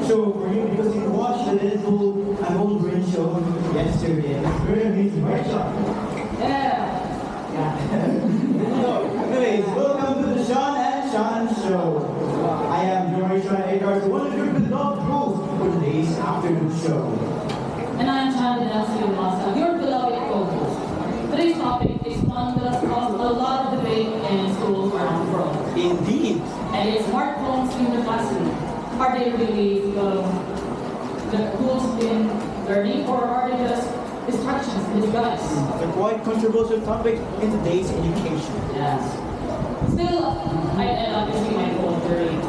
show for you because you watched the little old brain show yesterday. It's very amazing, right, Sean? Yeah. So, anyways, welcome to the Sean and Sean Show. I am Jory Sean Edgar, one of your beloved hosts for today's afternoon show. And I'm Chandra Nelson Masa, your beloved co-host. Today's topic is one that has caused a lot of debate in schools around the world. Indeed. And it's smartphones in the classroom. Are they really the tools in learning, or are they just distractions in disguise? It's a quite controversial topic in today's education. Yes. Still, I end up using my phone during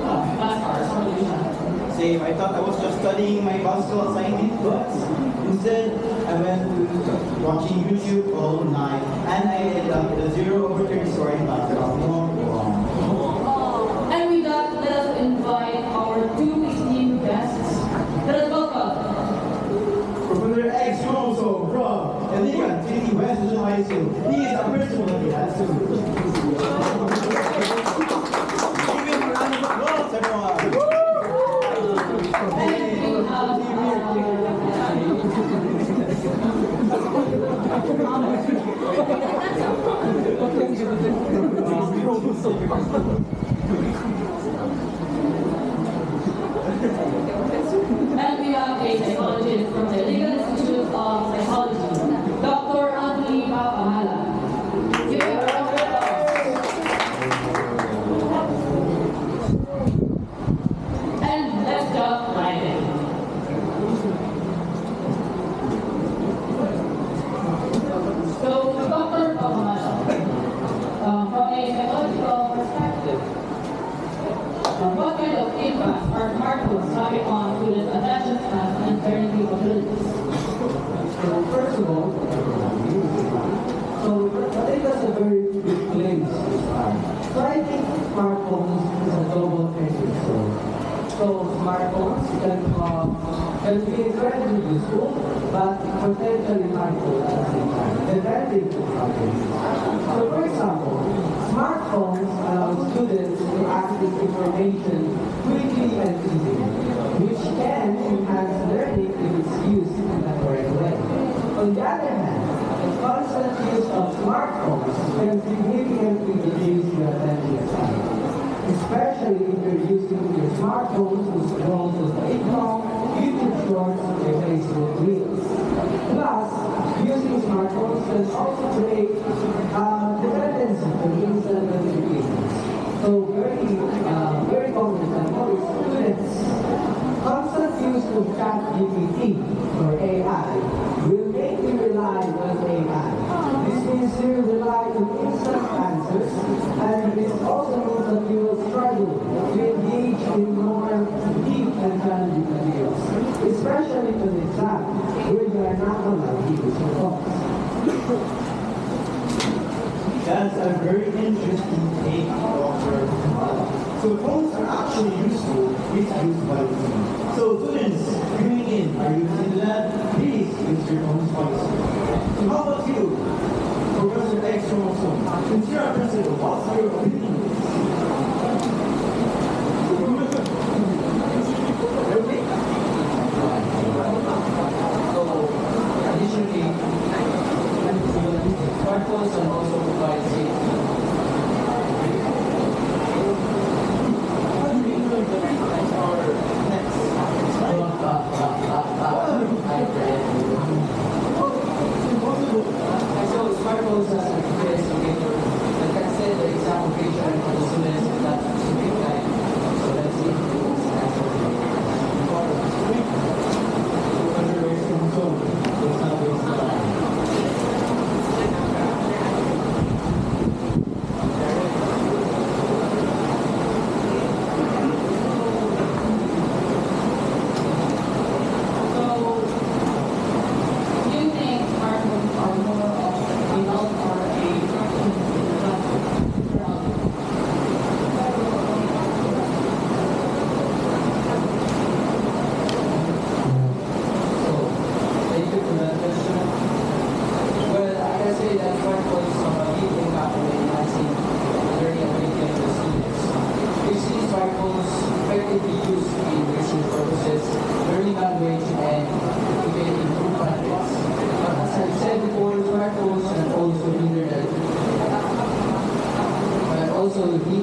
class hours. How do you do? Same, I thought I was just studying my bicycle assignment, but instead I went to watching YouTube all night, and I ended up with a 0/30 score in basketball. And with that, let us invite our two esteemed guests. Let us welcome Professor X Chromosome from Illegal Trinity Western High School. He is a principal of the high school. Give him a round of applause, everyone. And we have a psychologist from the Legal Institute of Psychology, Dr. Anthony Papahala. And let's jump right in. So, Dr. Papahala, from a psychological perspective, what kind of impact are smartphones having on students' attention span and learning capabilities? So first of all, I think that's a very good place to start. So I think smartphones is a global entry. So smartphones can be incredibly useful, but potentially harmful at the same time, depending on how they use. So for example, smartphones allow students to access information quickly and easily, which can enhance learning if it's used in the correct way. On the other hand, the constant use of smartphones can significantly reduce your attention span, especially if you're using your smartphone to scroll to TikTok, YouTube Shorts, or Facebook Reels. Plus, using smartphones can also create dependency on instant notifications. So very common example is students. Constant use of ChatGPT or AI will make you rely on AI. This means you rely on instant answers, and it also means that you will struggle to engage in more deep and challenging materials, especially for the exam, where you are not allowed to use your phones. That's a very interesting take, Doctor. So phones are actually useful if used wisely. So students, tuning in, are you using that? Please use your phones wisely. So how about you, Professor X Chromosome? Since you're a principal, what's your opinion? Additionally, smartphones can also provide safety. So smartphones as a GPS locator that can set the exact location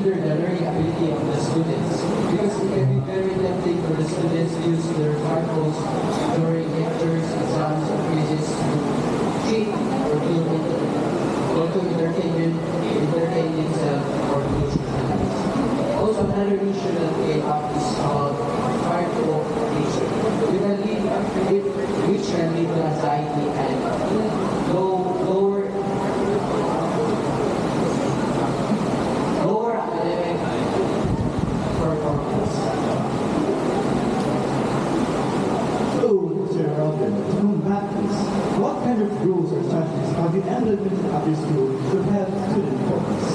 hinder the learning ability of the students because it can be very tempting for the students to use their smartphones during lectures, exams, or quizzes to cheat or to entertain themselves or to socialize. Also, another issue that we have is smartphone addiction. Which can lead to anxiety and lower academic performance. So, Mr. Robin, to combat this, what kind of rules or strategies have you implemented after school to help student focus?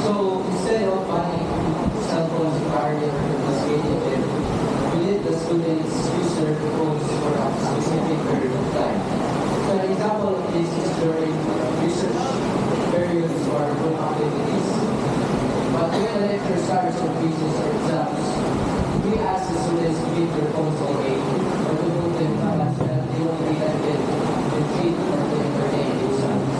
So instead of buying cell phones entirely or confiscating them, we let the students use their phones for a specific period of time. So an example of this is during research periods or group activities. But when the lecture starts or quizzes or exams, we ask the students to leave their phones away or to move them fast so that they won't be tempted to cheat or to entertain themselves.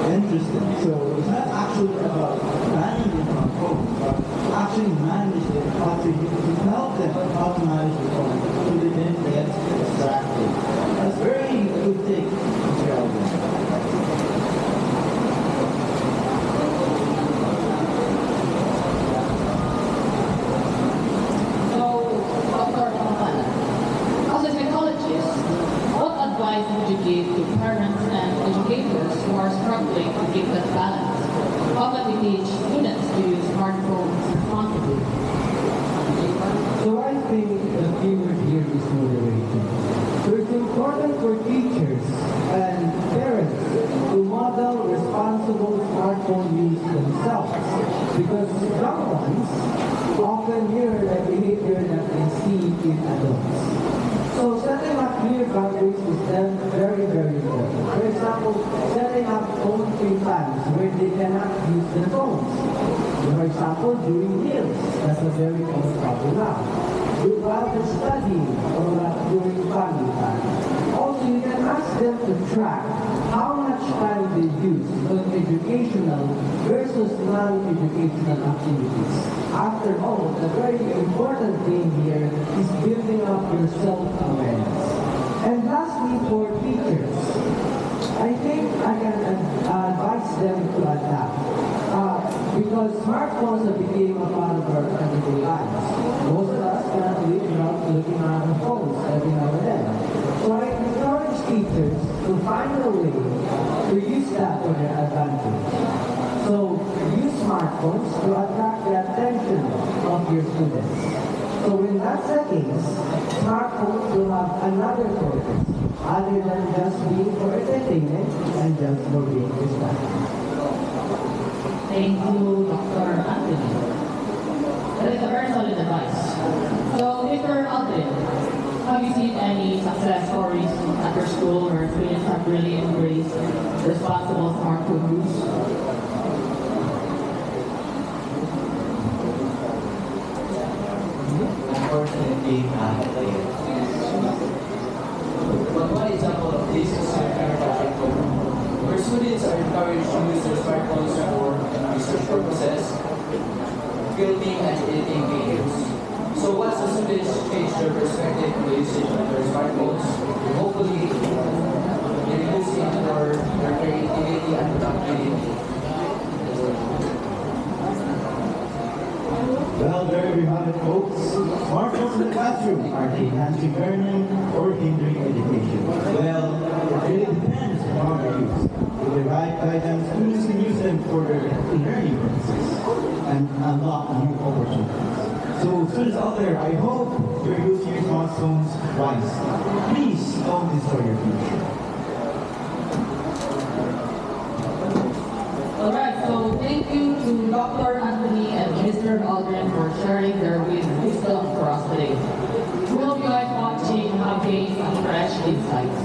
Interesting. So it's not actually about banning them from phones, but actually manage them how to help them how to manage the phone so they don't get distracted. That's very good take, Mr. Alvin. So, Dr. Pampana, as a psychologist, what advice would you give to parents and educators who are struggling to keep that balance? How can we teach students to use smartphones responsibly? So I think the keyword here is moderation. So it's important for teachers and parents to model responsible smartphone use themselves because young ones often mirror the behavior that they see in adults. So setting up clear boundaries is then very, very important. For example, setting up phone-free times where they cannot use their phones. For example, during meals, that's a very common problem now. While they're studying or during family time. Also, you can ask them to track how much time they use on educational versus non-educational activities. After all, the very important thing here is building up your self-awareness. And lastly, for teachers, I think I can advise them to adapt. Because smartphones have become a part of our everyday lives. Most of us cannot live without looking at our phones every now and then. So I encourage teachers to find a way to use that for their advantage. So use smartphones to attract the attention of your students. So when that's the case, smartphones will have another purpose other than just being for entertainment and just for being distracted. Thank you, Dr. Anthony. That is a very solid advice. So, Mr. Aldrin, have you seen any success stories at your school where students have really embraced responsible smartphone use? Unfortunately, not yet. But one example of this is your project program, where students are encouraged to use their smartphones for research purposes, filming and editing videos. So once the students change their perspective on the usage of their smartphones, hopefully they use it for their creativity and productivity. Well, there we have it, folks. Smartphones in the classroom, are they enhancing learning or hindering education? Well, it really depends on how they're used. With the right guidance, students can use them for their learning purposes and unlock new opportunities. So, students out there, I hope you're using your smartphones wisely. Please don't destroy your future. Alright, so thank you to Dr. Anthony and Mr. Aldrin for sharing their wisdom for us today. We hope you guys watching have gained some fresh insights.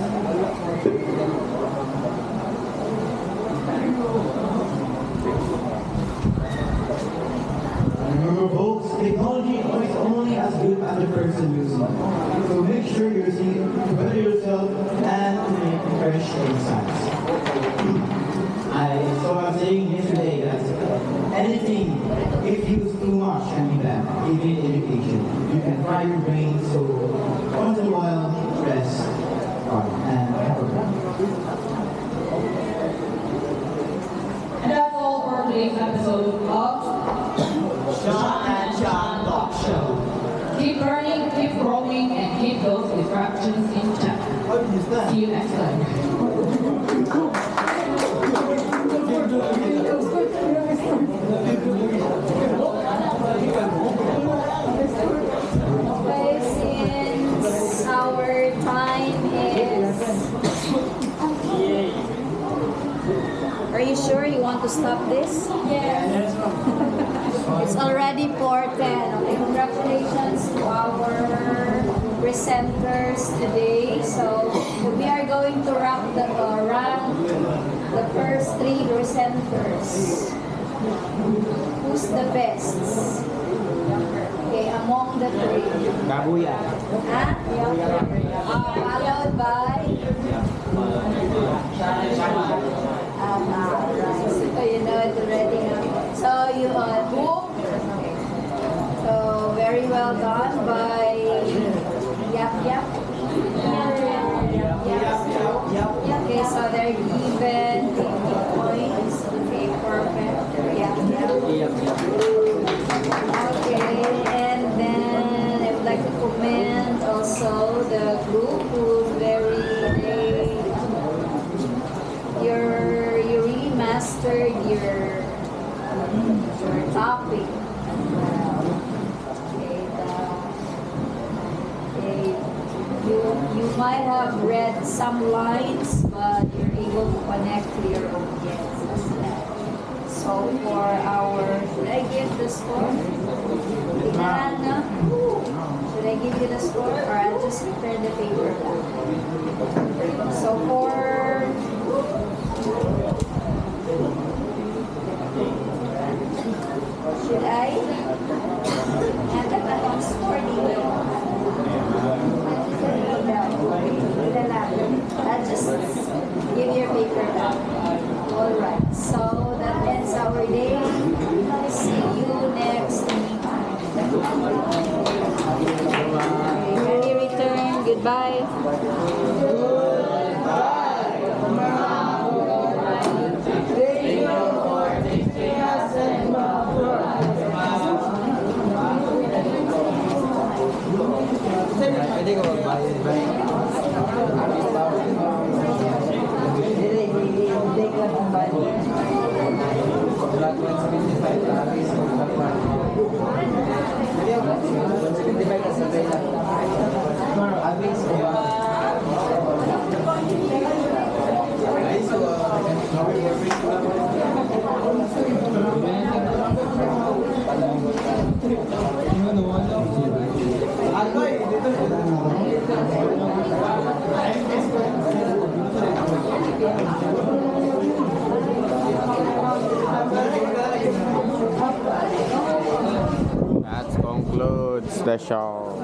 even in vacation. You can fry your brain, so once in a while, rest and have a break. And that's all for today's episode of Sean and John Talk Show. Keep Learning, Keep Growing, and Keep Those Distractions in Check. What is that? See you next time. Okay, since our time is... Are you sure you want to stop this? Yes. It's already 4:10. Okay, congratulations to our presenters today. So we are going to rank the first 3 presenters. Who's the best? Okay, among the 3. Kabuya. Huh? Followed by? Right. So you know it already. So you who? So very well done by Yap Yap. Okay, so they're given 50 points. Okay, perfect. Yap Yap. Okay, and then I would like to commend also the group who's you really mastered your topic. You might have read some lines, but you're able to connect to your audience as well. So for should I give the score? Should I give you the score, or I'll just return the paper back? So should I? And the score dito. I'll just give your paper back. Alright, so that ends our day. See you next week. Ready, return. Goodbye. Pwede ko magbayad ba? Hindi ka ng bayad. Black 175 taris o black 175 ka sabay lang. Abis ko ba? That concludes the show.